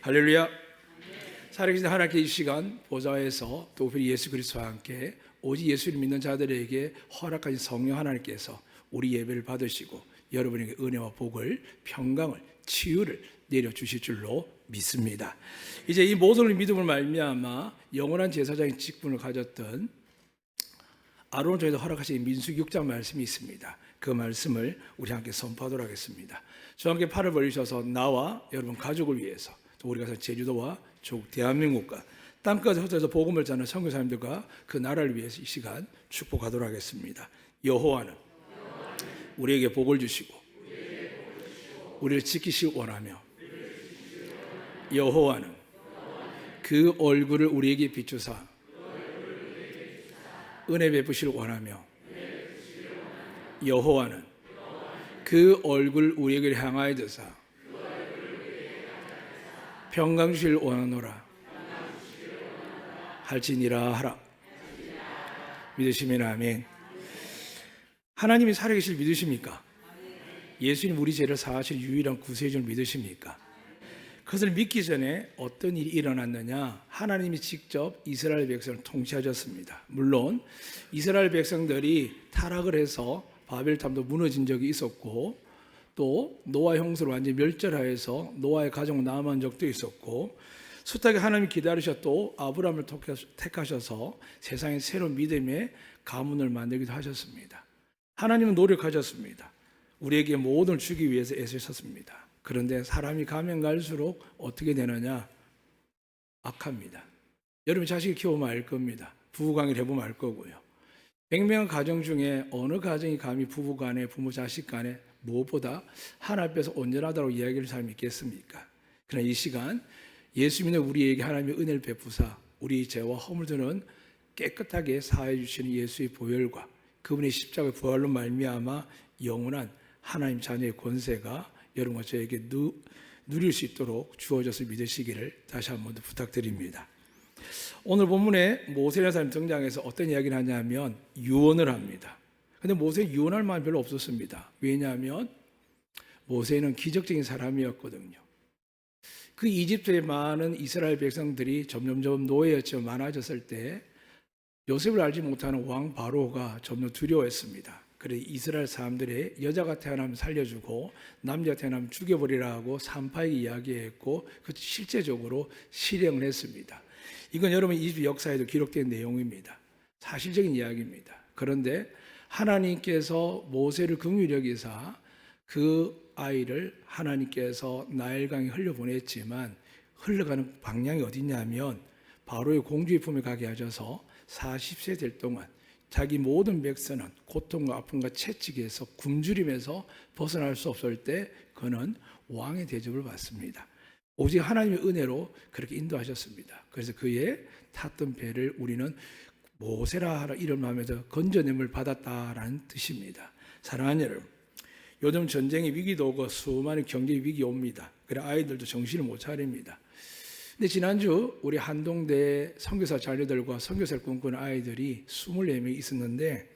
할렐루야. 살아계신 하나님께 이 시간 보좌에서 또 우리 예수 그리스도와 함께 오직 예수를 믿는 자들에게 허락하신 성령 하나님께서 우리 예배를 받으시고 여러분에게 은혜와 복을, 평강을, 치유를 내려주실 줄로 믿습니다. 이제 이 모든 믿음을 말미암아 영원한 제사장의 직분을 가졌던 아론을 통해서 허락하신 민수기 6장 말씀이 있습니다. 그 말씀을 우리 함께 선포하도록 하겠습니다. 저와 함께 팔을 벌리셔서 나와 여러분 가족을 위해서 또 우리가 제주도와 조국 대한민국과 땅까지 흩어져서 복음을 전하는 선교사님들과 그 나라를 위해서 이 시간 축복하도록 하겠습니다. 여호와는 우리에게 복을 주시고 우리를 지키시기 원하며 여호와는 그 얼굴을 우리에게 비추사 은혜 베푸시를 원하며 여호와는 그 얼굴 우리에게 향하여 드사 평강 주시를 원하노라 할지니라 하라. 믿으시면 아멘. 하나님이 살아계실 믿으십니까? 예수님 우리 죄를 사하실 유일한 구세주를 믿으십니까? 그것을 믿기 전에 어떤 일이 일어났느냐? 하나님이 직접 이스라엘 백성을 통치하셨습니다. 물론 이스라엘 백성들이 타락을 해서 바벨탑도 무너진 적이 있었고 또 노아 홍수로 완전히 멸절하여서 노아의 가정은 남은 적도 있었고 숱하게 하나님이 기다리셨고 아브라함을 택하셔서 세상에 새로운 믿음의 가문을 만들기도 하셨습니다. 하나님은 노력하셨습니다. 우리에게 모든 걸 주기 위해서 애쓰셨습니다. 그런데 사람이 가면 갈수록 어떻게 되느냐? 악합니다. 여러분 자식을 키워보면 알 겁니다. 부부관계를 해보면 알 거고요. 100명의 가정 중에 어느 가정이 감히 부부간에 부모 자식 간에 무엇보다 하나님 앞에서 온전하다고 이야기를 사람이 있겠습니까? 그러나 이 시간 예수 믿는 우리에게 하나님의 은혜를 베푸사 우리 죄와 허물들은 깨끗하게 사해 주시는 예수의 보혈과 그분의 십자가의 부활로 말미암아 영원한 하나님 자녀의 권세가 여러분과 저에게 누릴 수 있도록 주어져서 믿으시기를 다시 한 번 더 부탁드립니다. 오늘 본문에 모세라는 사람이 등장해서 어떤 이야기를 하냐면 유언을 합니다. 그런데 모세는 유언할 마음이 별로 없었습니다. 왜냐하면 모세는 기적적인 사람이었거든요. 그 이집트의 많은 이스라엘 백성들이 점점 노예였지만 많아졌을 때 요셉을 알지 못하는 왕 바로가 점점 두려워했습니다. 그래서 이스라엘 사람들의 여자가 태어나면 살려주고 남자가 태어나면 죽여버리라고 산파에게 이야기했고 그 실제적으로 실행을 했습니다. 이건 여러분 이집트 역사에도 기록된 내용입니다. 사실적인 이야기입니다. 그런데 하나님께서 모세를 긍휼히 여기사 그 아이를 하나님께서 나일강에 흘려보냈지만 흘러가는 방향이 어디냐면 바로의 공주의 품에 가게 하셔서 40세 될 동안 자기 모든 백성은 고통과 아픔과 채찍에서 굶주림에서 벗어날 수 없을 때 그는 왕의 대접을 받습니다. 오직 하나님의 은혜로 그렇게 인도하셨습니다. 그래서 그의 탔던 배를 우리는 모세라 하라 이름하면서 건져냄을 받았다라는 뜻입니다. 사랑하는 여러분, 요즘 전쟁의 위기도 오고 수많은 경제 위기 옵니다. 그래 아이들도 정신을 못 차립니다. 근데 지난주 우리 한동대 선교사 자녀들과 선교사를 꿈꾸는 아이들이 24명이 있었는데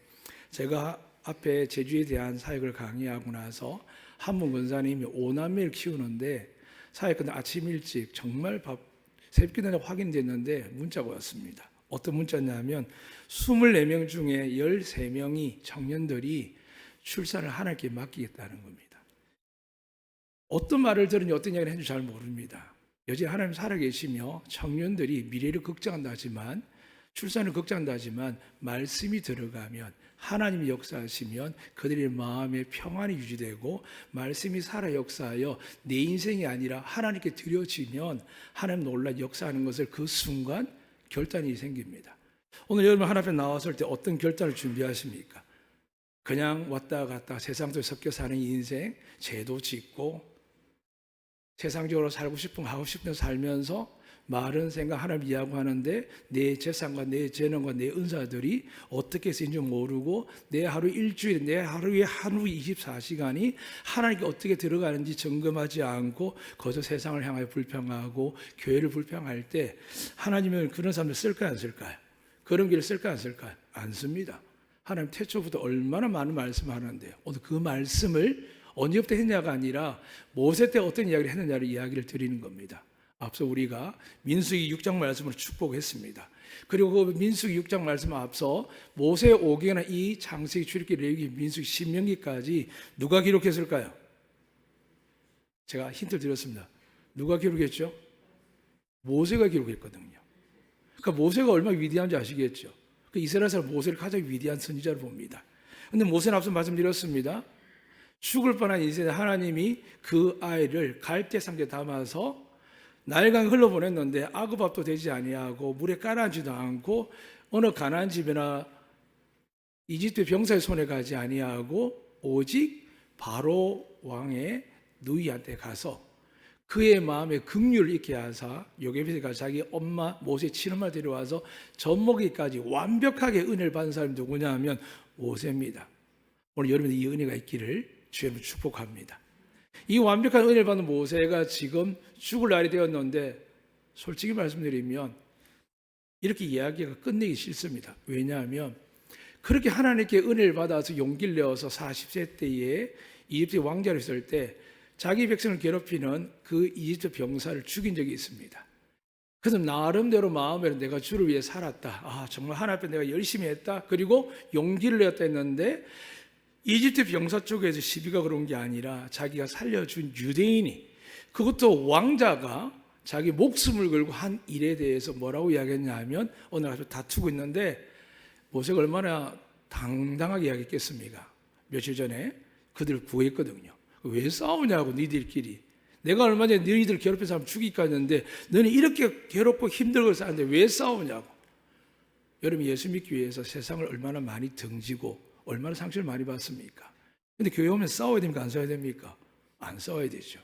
제가 앞에 제주에 대한 사역을 강의하고 나서 한 분 권사님이 5남매를 키우는데 사역 끝나 아침 일찍 정말 새벽기도에 확인됐는데 문자가 왔습니다. 어떤 문자냐면 24명 중에 13명이 청년들이 출산을 하나님께 맡기겠다는 겁니다. 어떤 말을 들은지 어떤 이야기를 했는지 잘 모릅니다. 여전히 하나님 살아계시며 청년들이 미래를 걱정한다 하지만 출산을 걱정한다 하지만 말씀이 들어가면 하나님이 역사하시면 그들의 마음에 평안이 유지되고 말씀이 살아 역사하여 내 인생이 아니라 하나님께 드려지면 하나님 놀라 역사하는 것을 그 순간 결단이 생깁니다. 오늘 여러분 하나님 앞에 나왔을 때 어떤 결단을 준비하십니까? 그냥 왔다 갔다 세상 속에 섞여 사는 인생, 죄도 짓고 세상적으로 살고 싶은 하고 싶은 살면서 말은 생각 하나님 이야기하고 하는데 내 재산과 내 재능과 내 은사들이 어떻게 쓰인지 모르고 내 하루 일주일, 내 하루에 하루 24시간이 하나님께 어떻게 들어가는지 점검하지 않고 거저 세상을 향하여 불평하고 교회를 불평할 때 하나님은 그런 사람들 쓸까요 안 쓸까요? 그런 길을 쓸까요 안 쓸까요? 안 씁니다. 하나님 태초부터 얼마나 많은 말씀을 하는데요. 오늘 그 말씀을 언제부터 했냐가 아니라 모세 때 어떤 이야기를 했느냐를 이야기를 드리는 겁니다. 앞서 우리가 민수기 6장 말씀을 축복했습니다. 그리고 그 민수기 6장 말씀 앞서 모세 오경이나 이 창세기, 출애굽기, 레위기, 민수기, 신명기까지 누가 기록했을까요? 제가 힌트를 드렸습니다. 누가 기록했죠? 모세가 기록했거든요. 그러니까 모세가 얼마나 위대한지 아시겠죠? 그 이스라엘 사람 모세를 가장 위대한 선지자로 봅니다. 그런데 모세는 앞서 말씀드렸습니다. 죽을 뻔한 인생에 하나님이 그 아이를 갈대 상자에 담아서 나일강 흘러보냈는데 아구밥도 되지 아니하고 물에 깔아앉지도 않고 어느 가나안 집이나 이집트 병사의 손에 가지 아니하고 오직 바로 왕의 누이한테 가서 그의 마음에 긍휼을 있게 하사 요게벳에 가서 자기 엄마 모세 친엄마 데려와서 젖먹이까지 완벽하게 은혜를 받은 사람이 누구냐 하면 모세입니다. 오늘 여러분들 이 은혜가 있기를 주님을 축복합니다. 이 완벽한 은혜를 받는 모세가 지금 죽을 날이 되었는데 솔직히 말씀드리면 이렇게 이야기가 끝내기 싫습니다. 왜냐하면 그렇게 하나님께 은혜를 받아서 용기를 내어서 40세 때에 이집트 왕자로 있을 때 자기 백성을 괴롭히는 그 이집트 병사를 죽인 적이 있습니다. 그래서 나름대로 마음으로 내가 주를 위해 살았다. 정말 하나님 앞에 내가 열심히 했다. 그리고 용기를 내었다 했는데 이집트 병사 쪽에서 시비가 그런 게 아니라 자기가 살려준 유대인이 그것도 왕자가 자기 목숨을 걸고 한 일에 대해서 뭐라고 이야기했냐 하면 오늘 아주 다투고 있는데 모세가 얼마나 당당하게 이야기했겠습니까? 며칠 전에 그들을 구했거든요. 왜 싸우냐고 니들끼리. 내가 얼마 전에 너희들 괴롭힌 사람 죽이까 했는데 너는 이렇게 괴롭고 힘들고 사는데 왜 싸우냐고. 여러분 예수 믿기 위해서 세상을 얼마나 많이 등지고 얼마나 상처를 많이 받습니까? 근데 교회 오면 싸워야 됩니까? 안 싸워야 됩니까? 안 싸워야 되죠.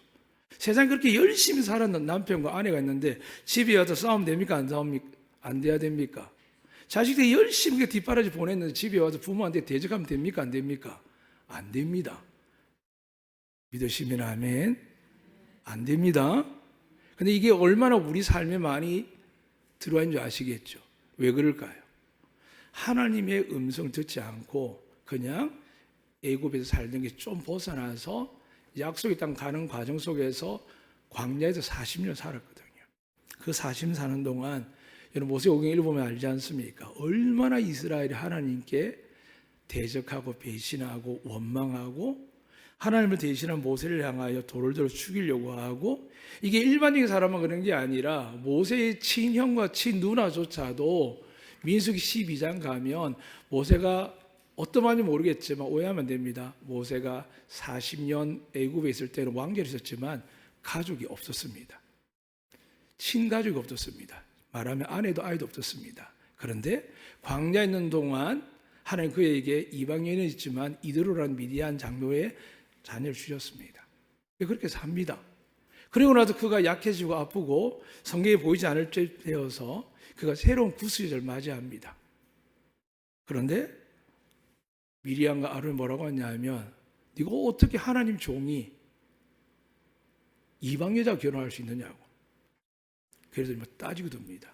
세상에 그렇게 열심히 살았는 남편과 아내가 있는데 집에 와서 싸우면 됩니까? 안 싸웁니까? 안 돼야 됩니까? 자식들이 열심히 뒷바라지 보냈는데 집에 와서 부모한테 대적하면 됩니까? 안 됩니까? 안 됩니다. 믿으시면 아멘. 안 됩니다. 근데 이게 얼마나 우리 삶에 많이 들어와 있는 줄 아시겠죠? 왜 그럴까요? 하나님의 음성을 듣지 않고 그냥 애굽에서 살던 게 좀 벗어나서 약속의 땅 가는 과정 속에서 광야에서 40년 살았거든요. 그 40년 사는 동안 여러분 모세오경 1 보면 알지 않습니까? 얼마나 이스라엘이 하나님께 대적하고 배신하고 원망하고 하나님을 대신한 모세를 향하여 돌을 들어 죽이려고 하고 이게 일반적인 사람만 그런 게 아니라 모세의 친형과 친누나조차도 민수기 12장 가면 모세가 어떤 말인지 모르겠지만 오해하면 됩니다. 모세가 40년 애굽에 있을 때는 왕자로 있었지만 가족이 없었습니다. 친가족이 없었습니다. 말하면 아내도 아이도 없었습니다. 그런데 광야에 있는 동안 하나님 그에게 이방인은 있지만 이드로라는 미디안 장로의 자녀를 주셨습니다. 그렇게 삽니다. 그리고 나서 그가 약해지고 아프고 성경에 보이지 않을 때 되어서 그가 새로운 구스를 맞이합니다. 그런데 미리암과 아론이 뭐라고 하냐면 네가 어떻게 하나님 종이 이방 여자 결혼할 수 있느냐고. 그래서 따지고 듭니다.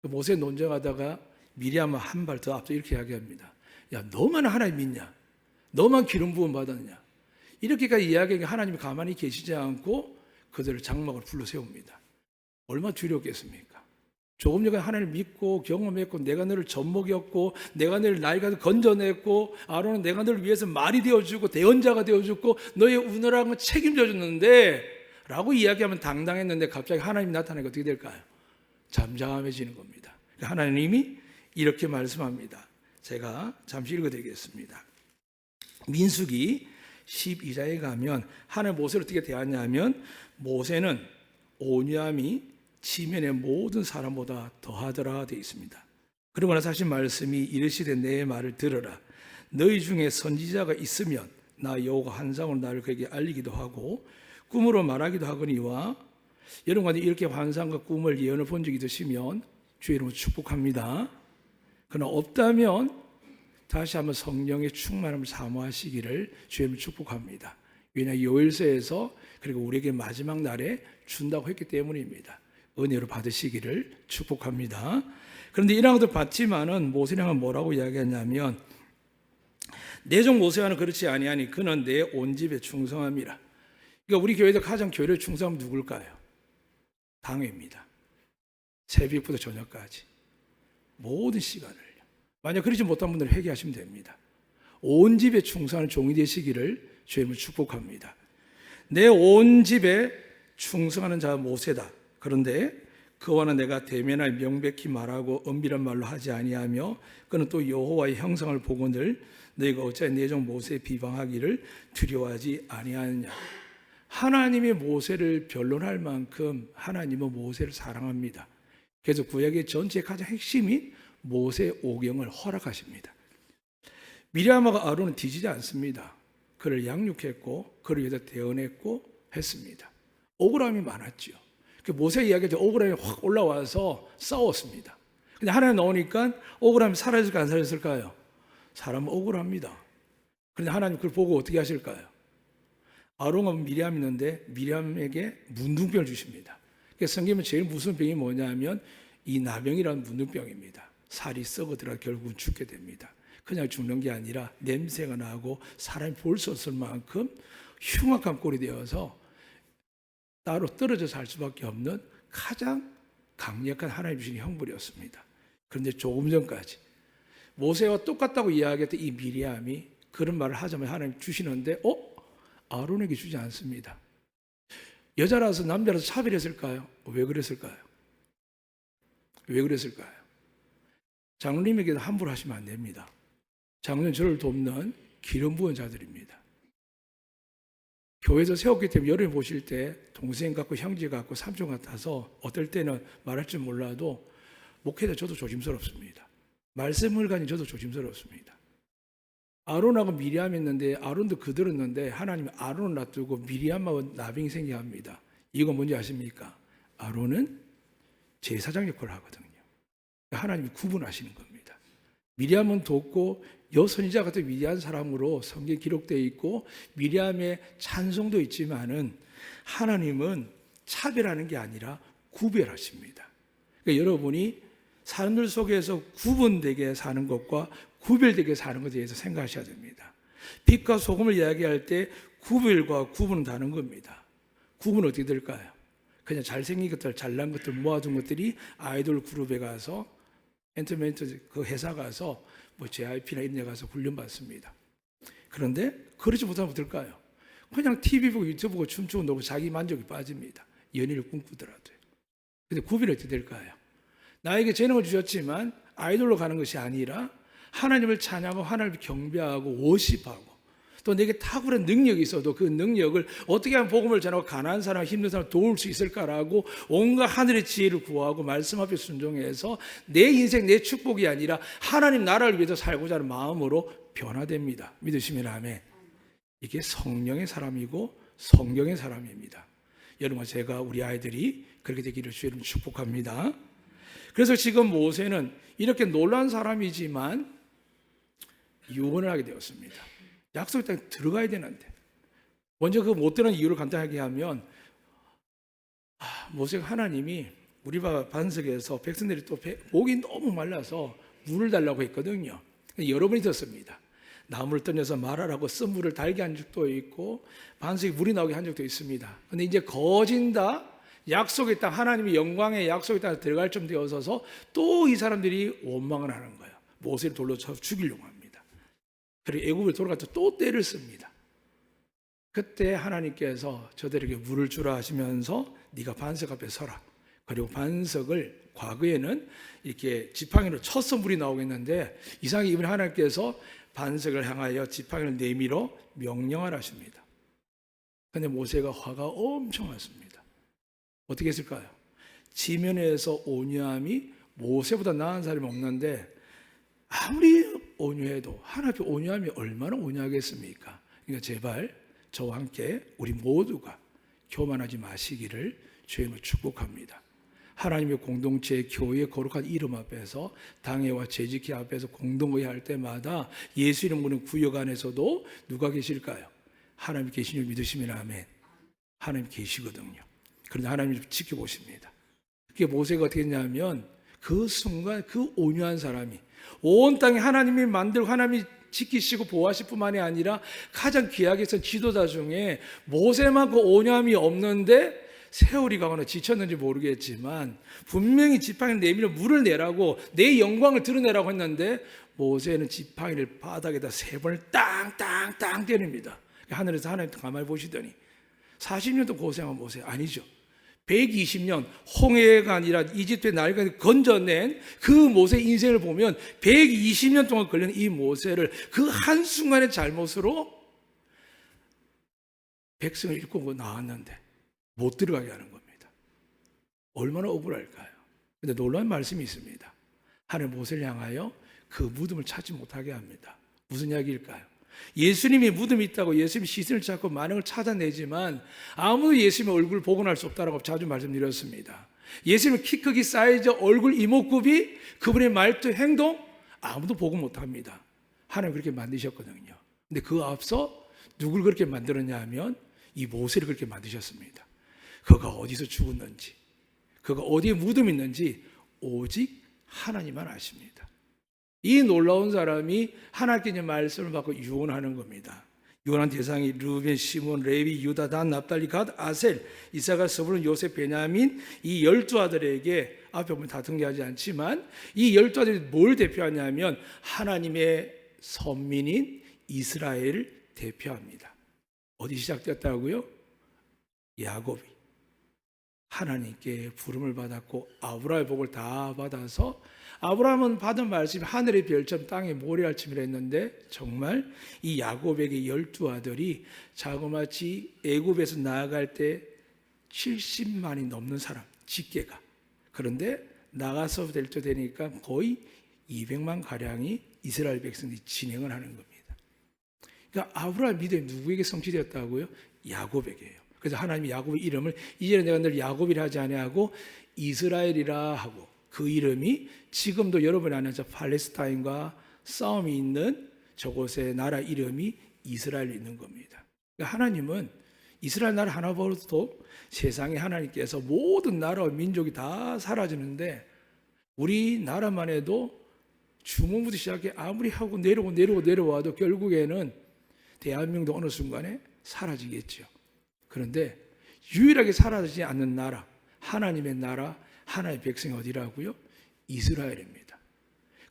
모세 논쟁하다가 미리암은 한 발 더 앞서 이렇게 이야기합니다. 야, 너만 하나님 믿냐? 너만 기름 부음 받았냐? 이렇게까지 이야기하니까 하나님이 가만히 계시지 않고 그들을 장막으로 불러 세웁니다. 얼마나 두렵겠습니까? 조금 전에 하나님을 믿고 경험했고 내가 너를 젖먹였고 내가 너를 나일강에서 건져냈고 아론은 내가 너를 위해서 말이 되어주고 대언자가 되어주고 너의 우느라는 건 책임져 줬는데 라고 이야기하면 당당했는데 갑자기 하나님이 나타나니까 어떻게 될까요? 잠잠해지는 겁니다. 하나님이 이렇게 말씀합니다. 제가 잠시 읽어드리겠습니다. 민수기 12장에 가면 하나님 모세를 어떻게 대하냐면 모세는 온유함이 지면의 모든 사람보다 더하더라 되어 있습니다. 그러고 나서 하신 말씀이 이르시되 내 말을 들으라. 너희 중에 선지자가 있으면 나 여호와가 환상으로 나를 그에게 알리기도 하고 꿈으로 말하기도 하거니와 여러분과 이렇게 환상과 꿈을 예언을 본 적이 있으시면 주의 이름으로 축복합니다. 그러나 없다면 다시 한번 성령의 충만함을 사모하시기를 주의 이름으로 축복합니다. 왜냐하면 요엘서에서 그리고 우리에게 마지막 날에 준다고 했기 때문입니다. 은혜로 받으시기를 축복합니다. 그런데 이런 것도 받지만은 모세는 뭐라고 이야기하냐면 내 종 모세와는 그렇지 아니하니 그는 내 온 집에 충성함이라. 그러니까 우리 교회에서 가장 교회를 충성하면 누굴까요? 방해입니다. 새벽부터 저녁까지 모든 시간을. 만약 그러지 못한 분들은 회개하시면 됩니다. 온 집에 충성하는 종이 되시기를 주님을 축복합니다. 내 온 집에 충성하는 자가 모세다. 그런데 그와는 내가 대면하여 명백히 말하고 은밀한 말로 하지 아니하며 그는 또 여호와의 형상을 보거늘 너희가 어찌하여 내 종 모세에 비방하기를 두려워하지 아니하느냐. 하나님의 모세를 변론할 만큼 하나님은 모세를 사랑합니다. 그래서 구약의 전체 가장 핵심인 모세 오경을 허락하십니다. 미리암과 아론은 뒤지지 않습니다. 그를 양육했고 그를 위해서 대언했고 했습니다. 억울함이 많았죠. 모세 이야기할 때 억울함이 확 올라와서 싸웠습니다. 근데 하나님 나오니까 억울함이 사라질까 안 사라졌을까요? 사람은 억울합니다. 그런데 하나님 그걸 보고 어떻게 하실까요? 아론과 미리암이 있는데 미리암에게 문둥병을 주십니다. 성경에 제일 무서운 병이 뭐냐면 이 나병이라는 문둥병입니다. 살이 썩어 들어가 결국은 죽게 됩니다. 그냥 죽는 게 아니라 냄새가 나고 사람이 볼 수 없을 만큼 흉악한 꼴이 되어서 따로 떨어져 살 수밖에 없는 가장 강력한 하나님 주신 형벌이었습니다. 그런데 조금 전까지 모세와 똑같다고 이야기했던 이 미리암이 그런 말을 하자마자 하나님 주시는데 아론에게 주지 않습니다. 여자라서 남자라서 차별했을까요? 왜 그랬을까요? 왜 그랬을까요? 장로님에게도 함부로 하시면 안 됩니다. 장로는 저를 돕는 기름 부은 자들입니다. 교회에서 세웠기 때문에 여러분 보실 때 동생 같고 형제 같고 삼촌 같아서 어떨 때는 말할 줄 몰라도 목회자 저도 조심스럽습니다. 말씀을 가진 저도 조심스럽습니다. 아론하고 미리암이 있는데 아론도 그들었는데 하나님이 아론을 놔두고 미리암하고 나병이 생기게 합니다. 이거 뭔지 아십니까? 아론은 제사장 역할을 하거든요. 하나님이 구분하시는 겁니다. 미리암은 돕고 여선지자 같은 위대한 사람으로 성경에 기록되어 있고 미리암의 찬송도 있지만은 하나님은 차별하는 게 아니라 구별하십니다. 그러니까 여러분이 사람들 속에서 구분되게 사는 것과 구별되게 사는 것에 대해서 생각하셔야 됩니다. 빛과 소금을 이야기할 때 구별과 구분은 다른 겁니다. 구분은 어떻게 될까요? 그냥 잘생긴 것들, 잘난 것들 모아둔 것들이 아이돌 그룹에 가서 엔터테인먼트 그 회사 가서 JYP나 이런 데 가서 훈련받습니다. 그런데 그러지 못하면 어떨까요? 그냥 TV 보고 유튜브 보고 춤추고 놀고 자기 만족이 빠집니다. 연예를 꿈꾸더라도요. 근데 구별이 어떻게 될까요? 나에게 재능을 주셨지만 아이돌로 가는 것이 아니라 하나님을 찬양하고 하나님을 경배하고 워십하고 또 내게 탁월한 능력이 있어도 그 능력을 어떻게 하면 복음을 전하고 가난한 사람, 힘든 사람 도울 수 있을까라고 온갖 하늘의 지혜를 구하고 말씀 앞에 순종해서 내 인생, 내 축복이 아니라 하나님 나라를 위해서 살고자 하는 마음으로 변화됩니다. 믿으시면 아멘. 이게 성령의 사람이고 성경의 사람입니다. 여러분, 제가 우리 아이들이 그렇게 되기를 주님 축복합니다. 그래서 지금 모세는 이렇게 놀란 사람이지만 유언을 하게 되었습니다. 약속의 땅에 들어가야 되는데 먼저 그 못 들어간 이유를 간단하게 하면 모세가 하나님이 우리 반석에서 백성들이 또 목이 너무 말라서 물을 달라고 했거든요. 여러분이 듣습니다. 나무를 던져서 말하라고 쓴 물을 달게 한 적도 있고 반석에 물이 나오게 한 적도 있습니다. 근데 이제 거진다 약속의 땅, 하나님의 영광의 약속의 땅에 들어갈 쯤 되어서서 또 이 사람들이 원망을 하는 거예요. 모세를 돌로 쳐 죽이려고 합니다. 그리고 애굽을 돌아가서 또 때를 씁니다. 그때 하나님께서 저들에게 물을 주라 하시면서 네가 반석 앞에 서라. 그리고 반석을 과거에는 이렇게 지팡이로 쳐서 물이 나오겠는데 이상하게 이번에 하나님께서 반석을 향하여 지팡이를 내밀어 명령을 하십니다. 그런데 모세가 화가 엄청 났습니다. 어떻게 했을까요? 지면에서 온유함이 모세보다 나은 사람이 없는데 아무리 온유해도 하나님의 온유함이 얼마나 온유하겠습니까? 그러니까 제발 저와 함께 우리 모두가 교만하지 마시기를 주님을 축복합니다. 하나님의 공동체, 교회의 거룩한 이름 앞에서 당회와 재직회 앞에서 공동의할 때마다 예수 이름 부르는 구역 안에서도 누가 계실까요? 하나님 계시는 줄 믿으시면 아멘. 하나님 계시거든요. 그런데 하나님이 지켜보십니다. 그게 모세가 어떻게 했냐면 그 순간 그 온유한 사람이 온 땅에 하나님이 만들고 하나님이 지키시고 보호하실 뿐만이 아니라 가장 귀하게 선 지도자 중에 모세만큼 온유함이 없는데 세월이 가거나 지쳤는지 모르겠지만 분명히 지팡이를 내밀어 물을 내라고, 내 영광을 드러내라고 했는데 모세는 지팡이를 바닥에다 3번을 땅땅땅 때립니다. 하늘에서 하나님 가만히 보시더니 40년도 고생한 모세 아니죠. 120년 홍해가 아니라 이집트의 나일강을 건져낸 그 모세 인생을 보면 120년 동안 걸린 이 모세를 그 한순간의 잘못으로 백성을 이끌고 나왔는데 못 들어가게 하는 겁니다. 얼마나 억울할까요? 근데 놀라운 말씀이 있습니다. 하나님 모세를 향하여 그 무덤을 찾지 못하게 합니다. 무슨 이야기일까요? 예수님이 무덤이 있다고 예수님이 시신을 찾고 만행을 찾아내지만 아무도 예수님의 얼굴을 복원할 수 없다고 자주 말씀드렸습니다. 예수님의 키 크기, 사이즈, 얼굴, 이목구비, 그분의 말투, 행동 아무도 복원 못합니다. 하나님 그렇게 만드셨거든요. 근데 그 앞서 누굴 그렇게 만들었냐 하면 이 모세를 그렇게 만드셨습니다. 그가 어디서 죽었는지, 그가 어디에 무덤이 있는지 오직 하나님만 아십니다. 이 놀라운 사람이 하나님께 말씀을 받고 유언하는 겁니다. 유언한 대상이 르벤, 시몬, 레위, 유다, 단, 납달리, 갓, 아셀, 이사갈, 스불론, 요셉, 베냐민 이 12아들에게 앞에 보면 다 등장하지 않지만 이 12아들이 뭘 대표하냐면 하나님의 선민인 이스라엘을 대표합니다. 어디 시작됐다고요? 야곱이 하나님께 부름을 받았고 아브라함의 복을 다 받아서 아브라함은 받은 말씀이 하늘의 별처럼 땅의 모래알처럼이라 했는데 정말 이 야곱에게 12아들이 자그마치 애굽에서 나아갈 때 70만이 넘는 사람, 직계가. 그런데 나가서 될 때 되니까 거의 200만 가량이 이스라엘 백성들이 진행을 하는 겁니다. 그러니까 아브라함 믿음이 누구에게 성취되었다고요? 야곱에게요. 그래서 하나님이 야곱의 이름을 이제는 내가 늘 야곱이라 하지 아니하고 이스라엘이라 하고 그 이름이 지금도 여러분 안에서 팔레스타인과 싸움이 있는 저곳의 나라 이름이 이스라엘이 있는 겁니다. 그러니까 하나님은 이스라엘 나라 하나 버려도 세상에 하나님께서 모든 나라와 민족이 다 사라지는데 우리 나라만 해도 중흥부터 시작해 아무리 하고 내려와도 결국에는 대한민국도 어느 순간에 사라지겠죠. 그런데 유일하게 사라지지 않는 나라, 하나님의 나라, 하나님의 백성이 어디라고요? 이스라엘입니다.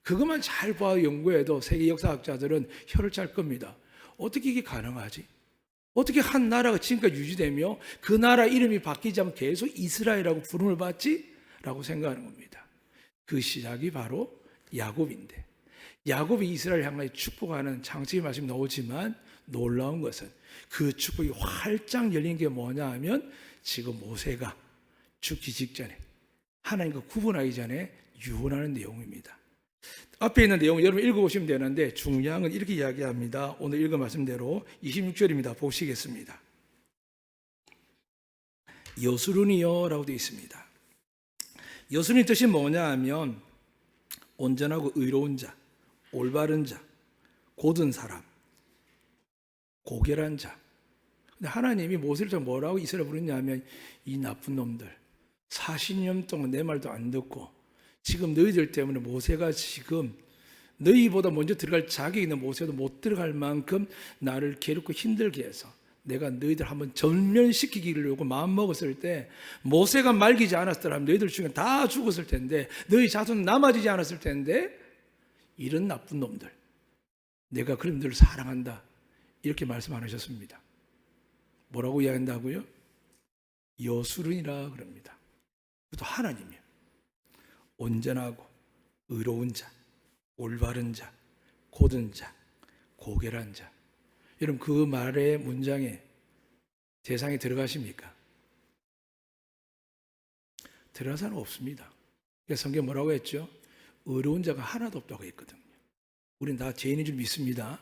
그것만 잘 봐 연구해도 세계 역사학자들은 혀를 찰 겁니다. 어떻게 이게 가능하지? 어떻게 한 나라가 지금까지 유지되며 그 나라 이름이 바뀌지 않으면 계속 이스라엘이라고 부름을 받지? 라고 생각하는 겁니다. 그 시작이 바로 야곱인데 야곱이 이스라엘 향하여 축복하는 창세기 말씀이 나오지만 놀라운 것은 그 축복이 활짝 열린 게 뭐냐 하면 지금 모세가 죽기 직전에 하나님과 구분하기 전에 유언하는 내용입니다. 앞에 있는 내용 여러분 읽어보시면 되는데 중요한 건 이렇게 이야기합니다. 오늘 읽은 말씀대로 26절입니다. 보시겠습니다. 여수룬이요 라고 되어 있습니다. 여수룬의 뜻이 뭐냐 하면 온전하고 의로운 자, 올바른 자, 곧은 사람, 고결한 자. 근데 하나님이 모세를 좀 뭐라고 이스라엘 부르냐 하면 이 나쁜 놈들 40년 동안 내 말도 안 듣고 지금 너희들 때문에 모세가 지금 너희보다 먼저 들어갈 자격이 있는 모세도 못 들어갈 만큼 나를 괴롭고 힘들게 해서 내가 너희들 한번 전면시키기를 요구 마음먹었을 때 모세가 말기지 않았더라면 너희들 중에 다 죽었을 텐데 너희 자손은 남아지지 않았을 텐데 이런 나쁜 놈들 내가 그런 놈들을 사랑한다 이렇게 말씀 안 하셨습니다. 뭐라고 이야기한다고요? 여수른이라 그럽니다. 또 하나님이요. 온전하고 의로운 자, 올바른 자, 곧은 자, 고결한 자. 여러분 그 말의 문장에 세상에 들어가십니까? 들어갈 사람 없습니다. 그래서 성경 뭐라고 했죠? 의로운 자가 하나도 없다고 했거든요. 우리는 다 죄인인 줄 믿습니다.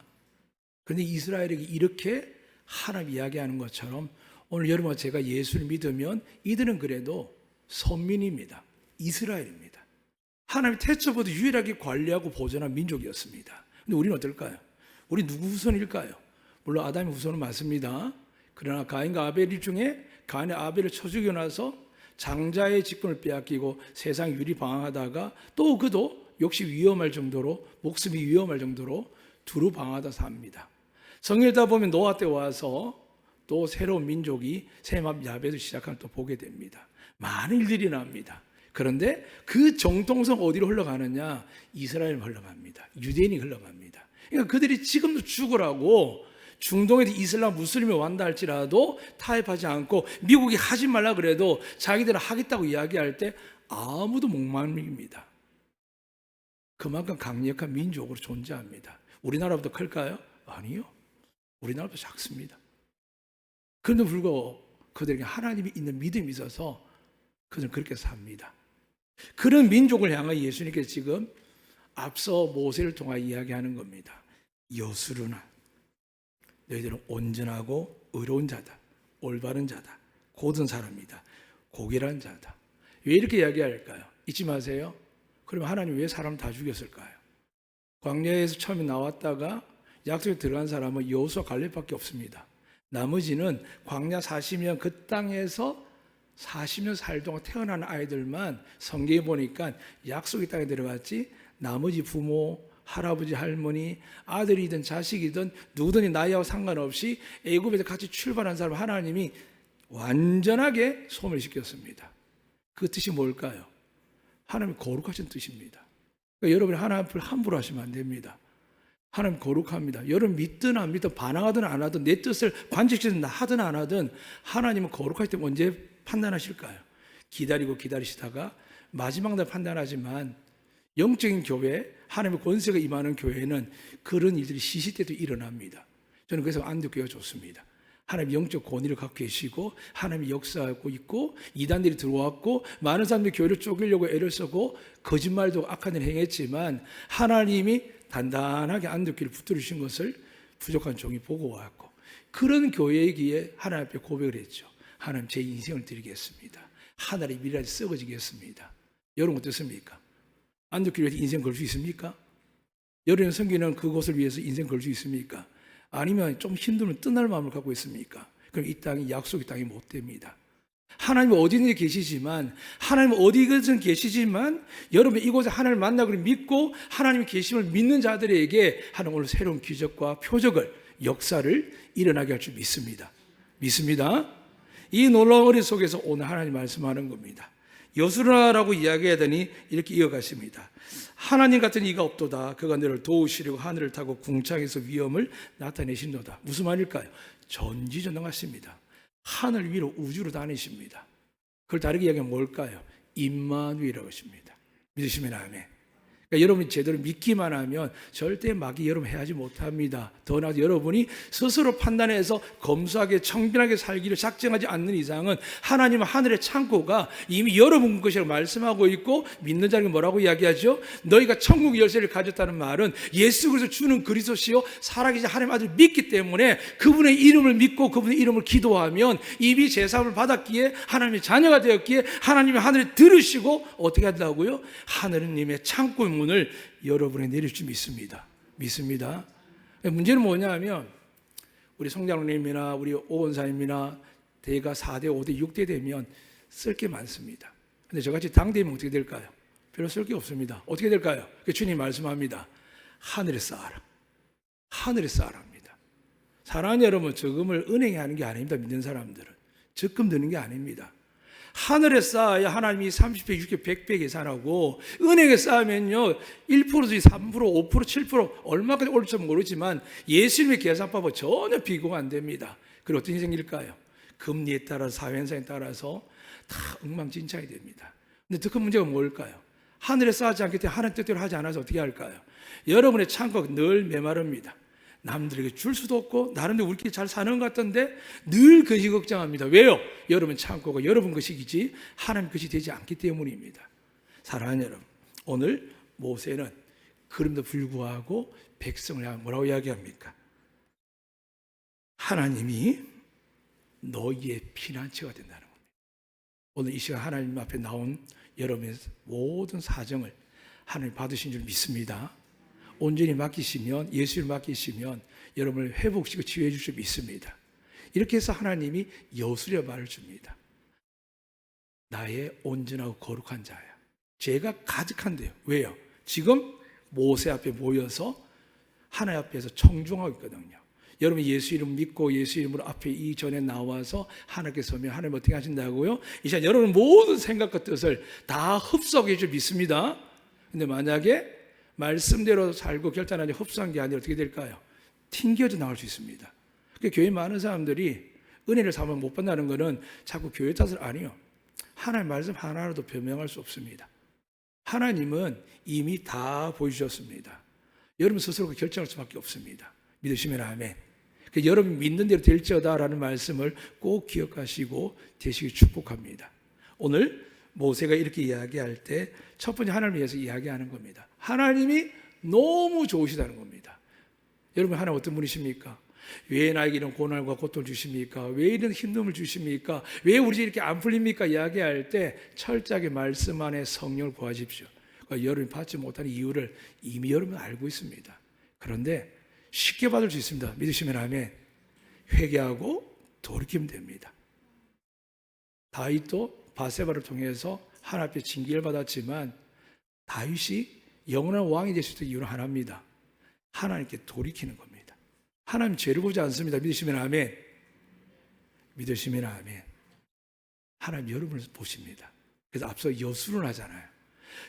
그런데 이스라엘에게 이렇게 하나님 이야기하는 것처럼 오늘 여러분과 제가 예수를 믿으면 이들은 그래도 선민입니다. 이스라엘입니다. 하나님 태초부터 유일하게 관리하고 보존한 민족이었습니다. 근데 우리는 어떨까요? 우리 누구 후손일까요? 물론 아담의 후손은 맞습니다. 그러나 가인과 아벨 중에 가인이 아벨을 쳐 죽이고 나서 장자의 직분을 빼앗기고 세상 유리방황하다가 또 그도 역시 위험할 정도로 목숨이 위험할 정도로 두루 방황하다 삽니다. 성경에다 보면 노아 때 와서 또 새로운 민족이 셈압 야벳을 시작하는 또 보게 됩니다. 많은 일들이 납니다. 그런데 그 정통성 어디로 흘러가느냐? 이스라엘 흘러갑니다. 유대인이 흘러갑니다. 그러니까 그들이 지금도 죽으라고 중동에서 이슬람 무슬림이 완다 할지라도 타협하지 않고 미국이 하지 말라 그래도 자기들은 하겠다고 이야기할 때 아무도 목마릅니다. 그만큼 강력한 민족으로 존재합니다. 우리나라보다 클까요? 아니요. 우리나라보다 작습니다. 그런데 불구하고 그들에게 하나님이 있는 믿음이 있어서 그들은 그렇게 삽니다. 그런 민족을 향해 예수님께서 지금 앞서 모세를 통하여 이야기하는 겁니다. 여수르나 너희들은 온전하고 의로운 자다, 올바른 자다, 고든 사람이다, 고결한 자다. 왜 이렇게 이야기할까요? 잊지 마세요. 그러면 하나님 왜 사람 다 죽였을까요? 광야에서 처음에 나왔다가 약속에 들어간 사람은 여호수아 갈렙밖에 없습니다. 나머지는 광야 40년 그 땅에서 40년 살 동안 태어난 아이들만 성경에 보니까 약속의 땅에 들어갔지, 나머지 부모, 할아버지, 할머니, 아들이든 자식이든 누구든지 나이하고 상관없이 애굽에서 같이 출발한 사람 하나님이 완전하게 소멸시켰습니다. 그 뜻이 뭘까요? 하나님 거룩하신 뜻입니다. 그러니까 여러분이 하나님 앞을 함부로 하시면 안 됩니다. 하나님 거룩합니다. 여러분 믿든 안 믿든 반항하든 안 하든 내 뜻을 관직시든 하든 안 하든 하나님은 거룩하실 때 언제 판단하실까요? 기다리고 기다리시다가 마지막 날 판단하지만 영적인 교회, 하나님의 권세가 임하는 교회는 그런 일들이 시시때도 일어납니다. 저는 그래서 안디옥교회가 좋습니다. 하나님 영적 권위를 갖고 계시고 하나님이 역사하고 있고 이단들이 들어왔고 많은 사람들이 교회를 쪼개려고 애를 쓰고 거짓말도 악한 일을 행했지만 하나님이 단단하게 안디옥교회를 붙들으신 것을 부족한 종이 보고 왔고, 그런 교회이기에 하나님 앞에 고백을 했죠. 하나님, 제 인생을 드리겠습니다. 하늘의 미래까지 썩어지겠습니다. 여러분 어떻습니까? 안디옥교회에 인생 걸 수 있습니까? 여러분 섬기는 그곳을 위해서 인생 걸 수 있습니까? 아니면 좀 힘들면 떠날 마음을 갖고 있습니까? 그럼 이 땅이 약속의 땅이 못 됩니다. 하나님은 어디든지 계시지만, 하나님은 어디든 계시지만 여러분 이곳에 하나님을 만나고 믿고 하나님의 계심을 믿는 자들에게 하나님 오늘 새로운 기적과 표적을, 역사를 일어나게 할 줄 믿습니다. 믿습니다. 이 놀라운 은혜 속에서 오늘 하나님 말씀하는 겁니다. 여수라라고 이야기하더니 이렇게 이어가십니다. 하나님 같은 이가 없도다. 그가 너를 도우시려고 하늘을 타고 궁창에서 위엄을 나타내신도다. 무슨 말일까요? 전지전능하십니다. 하늘 위로 우주로 다니십니다. 그걸 다르게 이야기하면 뭘까요? 임마누엘이라고 하십니다. 믿으시면 아멘. 그러니까 여러분이 제대로 믿기만 하면 절대 마귀 여러분 해하지 못합니다. 더 나아가 여러분이 스스로 판단해서 검소하게 청빈하게 살기를 작정하지 않는 이상은 하나님은 하늘의 창고가 이미 여러분 것이라고 말씀하고 있고, 믿는 자에게 뭐라고 이야기하죠? 너희가 천국 열쇠를 가졌다는 말은 예수 그리스도 주는 그리스도시요 살아계신 하나님 아들 믿기 때문에 그분의 이름을 믿고 그분의 이름을 기도하면 이미 제사함을 받았기에 하나님의 자녀가 되었기에 하나님이 하늘에 들으시고 어떻게 한다고요? 하느님의 창고의 문을 여러분에 내릴 줄 믿습니다. 믿습니다. 문제는 뭐냐면 우리 성장로님이나 우리 오원사님이나 대가 4대, 5대, 6대 되면 쓸 게 많습니다. 근데 저같이 당대면 어떻게 될까요? 별로 쓸 게 없습니다. 어떻게 될까요? 주님 말씀합니다. 하늘에 쌓아라. 하늘에 쌓아라 합니다. 사랑하는 여러분, 적금을 은행에 하는 게 아닙니다. 믿는 사람들은 적금 드는 게 아닙니다. 하늘에 쌓아야 하나님이 30배, 60배, 100배 계산하고, 은행에 쌓으면요 1%지 3%, 5%, 7% 얼마까지 올지 모르지만 예수님의 계산법은 전혀 비교가 안 됩니다. 그리고 어떤 일이 생길까요? 금리에 따라서, 사회현상에 따라서 다 엉망진창이 됩니다. 근데 더 큰 문제가 뭘까요? 하늘에 쌓지 않기 때문에 하나님 뜻대로 하지 않아서 어떻게 할까요? 여러분의 창고가 늘 메마릅니다. 남들에게 줄 수도 없고 나름대로 우리끼리 잘 사는 것 같던데 늘 그것이 걱정합니다. 왜요? 여러분 창고가 여러분 것이지 하나님 것이 되지 않기 때문입니다. 사랑하는 여러분, 오늘 모세는 그럼에도 불구하고 백성을 향해 뭐라고 이야기합니까? 하나님이 너희의 피난처가 된다는 겁니다. 오늘 이 시간 하나님 앞에 나온 여러분의 모든 사정을 하나님 받으신 줄 믿습니다. 온전히 맡기시면, 예수를 맡기시면 여러분을 회복시키고 치유해 주실 줄 믿습니다. 이렇게 해서 하나님이 여수려 말을 줍니다. 나의 온전하고 거룩한 자야. 죄가 가득한데요. 왜요? 지금 모세 앞에 모여서 하나님 앞에서 청중하고 있거든요. 여러분 예수 이름 믿고 예수 이름으로 앞에 이전에 나와서 하나님께 서면 하나님 어떻게 하신다고요? 이 시간 여러분 모든 생각과 뜻을 다 흡수하게 줄 믿습니다. 근데 만약에 말씀대로 살고 결단하지 흡수한 게 아니라 어떻게 될까요? 튕겨져 나갈 수 있습니다. 교회 많은 사람들이 은혜를 사면 못 받는다는 것은 자꾸 교회 탓을 아니요. 하나님 말씀 하나로도 변명할 수 없습니다. 하나님은 이미 다 보여주셨습니다. 여러분 스스로 결정할 수밖에 없습니다. 믿으시면 아멘. 여러분 믿는 대로 될지어다라는 말씀을 꼭 기억하시고 되시길 축복합니다. 오늘 모세가 이렇게 이야기할 때 첫 번째 하나님을 위해서 이야기하는 겁니다. 하나님이 너무 좋으시다는 겁니다. 여러분 하나님 어떤 분이십니까? 왜 나에게 이런 고난과 고통을 주십니까? 왜 이런 힘듦을 주십니까? 왜 우리 이렇게 안 풀립니까? 이야기할 때 철저하게 말씀 안에 성령을 구하십시오. 그러니까 여러분이 받지 못하는 이유를 이미 여러분 알고 있습니다. 그런데 쉽게 받을 수 있습니다. 믿으시면 아멘. 회개하고 돌이키면 됩니다. 다윗도 바세바를 통해서 하나님 앞에 징계를 받았지만 다윗이 영원한 왕이 될 수 있는 이유는 하나입니다. 하나님께 돌이키는 겁니다. 하나님 죄를 보지 않습니다. 믿으시면 아멘. 믿으시면 아멘. 하나님 여러분을 보십니다. 그래서 앞서 여술을 하잖아요.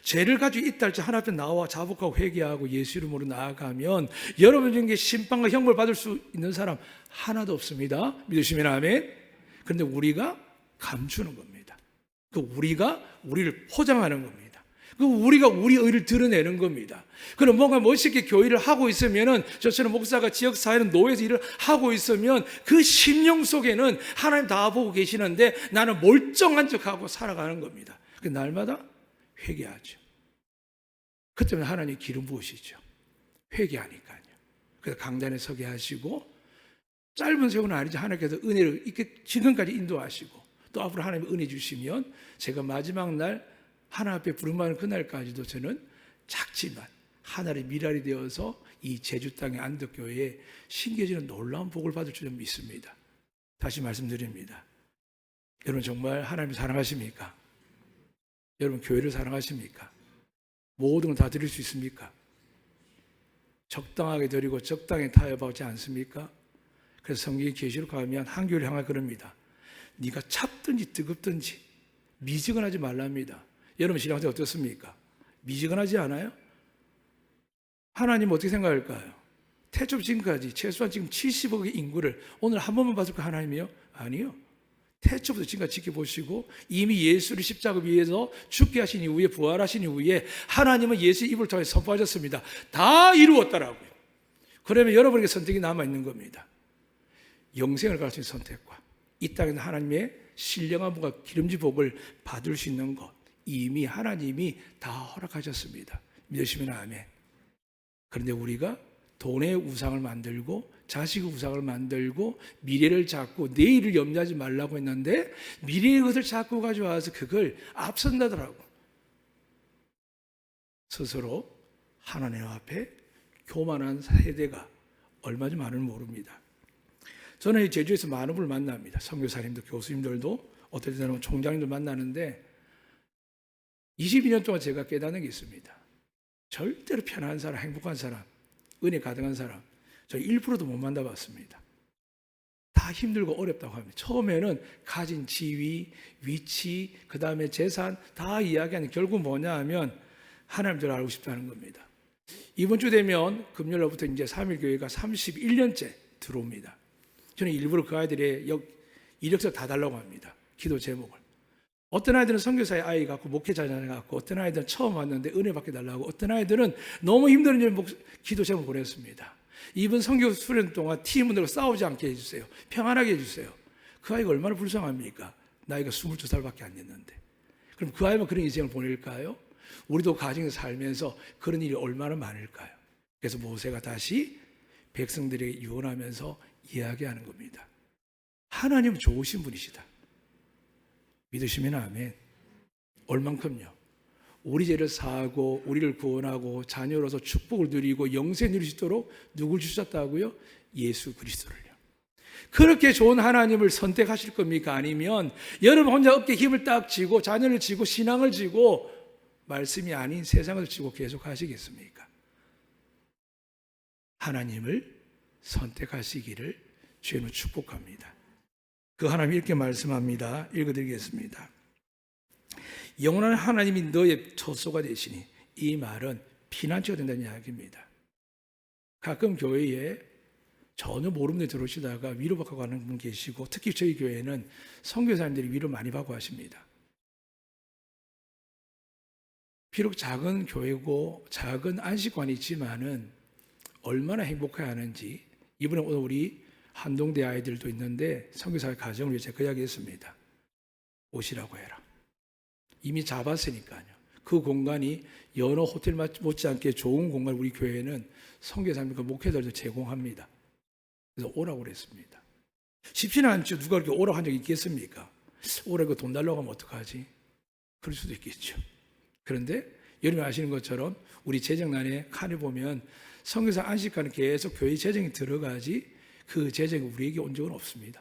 죄를 가지고 있다 할지 하나님 앞에 나와 자복하고 회개하고 예수 이름으로 나아가면 여러분 중에 심판과 형벌 받을 수 있는 사람 하나도 없습니다. 믿으시면 아멘. 그런데 우리가 감추는 겁니다. 우리가 우리를 포장하는 겁니다. 우리가 우리 의를 드러내는 겁니다. 그럼 뭔가 멋있게 교회를 하고 있으면은 저처럼 목사가 지역사회는 노예에서 일을 하고 있으면 그 심령 속에는 하나님 다 보고 계시는데 나는 멀쩡한 척하고 살아가는 겁니다. 날마다 회개하죠. 그때는 하나님 기름 부으시죠. 회개하니까요. 그래서 강단에 서게 하시고 짧은 세월은 아니지 하나님께서 은혜를 이렇게 지금까지 인도하시고 또 앞으로 하나님 은혜 주시면 제가 마지막 날 하나님 앞에 부름받는 그날까지도 저는 작지만 하나의 미랄이 되어서 이 제주 땅의 안덕교회에 신겨지는 놀라운 복을 받을 줄 믿습니다. 다시 말씀드립니다. 여러분 정말 하나님을 사랑하십니까? 여러분 교회를 사랑하십니까? 모든 걸 다 드릴 수 있습니까? 적당하게 드리고 적당히 타협하지 않습니까? 그래서 성경의 계시록 가면 한 교회를 향하여 그럽니다. 네가 찹든지 뜨겁든지 미지근하지 말랍니다. 여러분 신앙생활 어떻습니까? 미지근하지 않아요? 하나님 어떻게 생각할까요? 태초부터 지금까지 최소한 지금 70억의 인구를 오늘 한 번만 봤을까 하나님이요? 아니요. 태초부터 지금까지 지켜보시고 이미 예수를 십자가 위에서 죽게 하신 이후에 부활하신 이후에 하나님은 예수의 입을 통해 선포하셨습니다. 다 이루었다라고요. 그러면 여러분에게 선택이 남아있는 겁니다. 영생을 갈 수 있는 선택과 이 땅에서 하나님의 신령한 복과 기름진 복을 받을 수 있는 것 이미 하나님이 다 허락하셨습니다. 믿으시면 아멘. 그런데 우리가 돈의 우상을 만들고 자식의 우상을 만들고 미래를 잡고 내일을 염려하지 말라고 했는데 미래의 것을 자꾸 가져와서 그걸 앞선다더라고. 스스로 하나님 앞에 교만한 세대가 얼마나 많은지 모릅니다. 저는 제주에서 많은 분을 만납니다. 선교사님도 교수님들도 어떨 때는 총장님도 만나는데 22년 동안 제가 깨닫는 게 있습니다. 절대로 편안한 사람, 행복한 사람, 은혜 가득한 사람 저 1%도 못 만나봤습니다. 다 힘들고 어렵다고 합니다. 처음에는 가진 지위, 위치, 그 다음에 재산 다 이야기하는 결국 뭐냐 하면 하나님을 알고 싶다는 겁니다. 이번 주 되면 금요일부터 이제 3일교회가 31년째 들어옵니다. 저는 일부러 그 아이들의 이력서 다 달라고 합니다. 기도 제목을. 어떤 아이들은 선교사의 아이 갖고 목회자녀 갖고 어떤 아이들은 처음 왔는데 은혜 받게 달라고 어떤 아이들은 너무 힘든 기도 제목을 보냈습니다. 이번 선교 수련 동안 팀원들과 싸우지 않게 해주세요. 평안하게 해주세요. 그 아이가 얼마나 불쌍합니까? 나이가 22살밖에 안 됐는데. 그럼 그 아이만 그런 인생을 보낼까요? 우리도 가정에서 살면서 그런 일이 얼마나 많을까요? 그래서 모세가 다시 백성들에게 유언하면서 이야기하는 겁니다. 하나님은 좋으신 분이시다. 믿으시면 아멘. 얼만큼요? 우리 죄를 사하고 우리를 구원하고 자녀로서 축복을 누리고 영생 누릴 수 있도록 누굴 주셨다고요? 예수 그리스도를요. 그렇게 좋은 하나님을 선택하실 겁니까? 아니면 여러분 혼자 어깨에 힘을 딱 쥐고 자녀를 쥐고 신앙을 쥐고 말씀이 아닌 세상을 쥐고 계속 하시겠습니까? 하나님을 선택하시기를 주님은 축복합니다. 그 하나님이 이렇게 말씀합니다. 읽어드리겠습니다. 영원한 하나님이 너의 처소가 되시니, 이 말은 피난처가 된다는 이야기입니다. 가끔 교회에 전혀 모르는 데 들어오시다가 위로받고 가는 분 계시고, 특히 저희 교회는 선교사님들이 위로 많이 받고 하십니다. 비록 작은 교회고 작은 안식관이 있지만은 얼마나 행복해야 하는지, 이번에 오늘 우리 한동대 아이들도 있는데 선교사의 가정을 위해 제가 이야기했습니다. 오시라고 해라. 이미 잡았으니까요. 그 공간이 여러 호텔 못지않게 좋은 공간, 우리 교회는 선교사님과 목회자들도 제공합니다. 그래서 오라고 그랬습니다. 쉽지는 않죠. 누가 그렇게 오라고 한 적이 있겠습니까? 오라고 돈 달라고 하면 어떡하지? 그럴 수도 있겠죠. 그런데 여러분이 아시는 것처럼 우리 재정란에 칸을 보면 선교사 안식관은 계속 교회 재정이 들어가지 그 재정이 우리에게 온 적은 없습니다.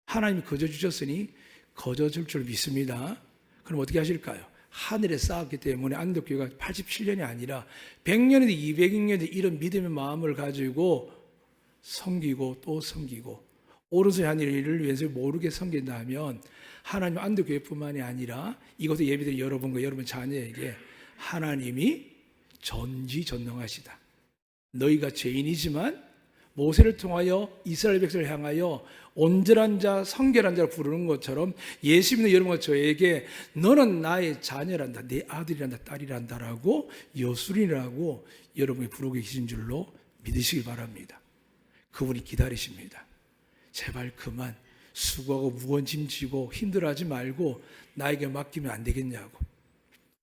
하나님이 거저 주셨으니 거저 줄 줄 믿습니다. 그럼 어떻게 하실까요? 하늘에 쌓았기 때문에 안동교회가 87년이 아니라 100년이든 200년이든 이런 믿음의 마음을 가지고 섬기고 또 섬기고, 오른손이 하는 일을 왼손이 모르게 섬긴다면 하나님 안동교회뿐만이 아니라 이곳에 예배드린 여러분과 여러분 자녀에게 하나님이 전지전능하시다. 너희가 죄인이지만 모세를 통하여 이스라엘 백성을 향하여 온전한 자, 성결한 자를 부르는 것처럼 예수 믿는 여러분과 저에게 너는 나의 자녀란다, 내 아들이란다, 딸이란다라고 여술이라고 여러분이 부르고 계신 줄로 믿으시길 바랍니다. 그분이 기다리십니다. 제발 그만 수고하고 무거운 짐 지고 힘들어하지 말고 나에게 맡기면 안 되겠냐고.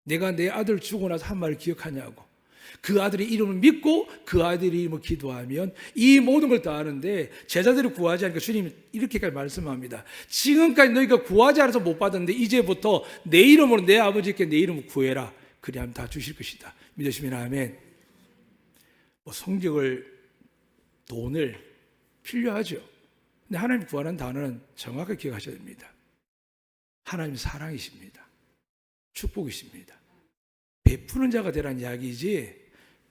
내가 내 아들 주고 나서 한 말을 기억하냐고. 그 아들의 이름을 믿고 그 아들의 이름을 기도하면 이 모든 걸 다 하는데, 제자들이 구하지 않으니까 주님이 이렇게까지 말씀합니다. 지금까지 너희가 구하지 않아서 못 받았는데 이제부터 내 이름으로 내 아버지께 내 이름을 구해라. 그리하면 다 주실 것이다. 믿으시면 아멘. 성경을, 돈을 필요하죠. 근데 하나님 구하는 단어는 정확하게 기억하셔야 됩니다. 하나님 사랑이십니다. 축복이십니다. 베푸는 자가 되라는 이야기이지,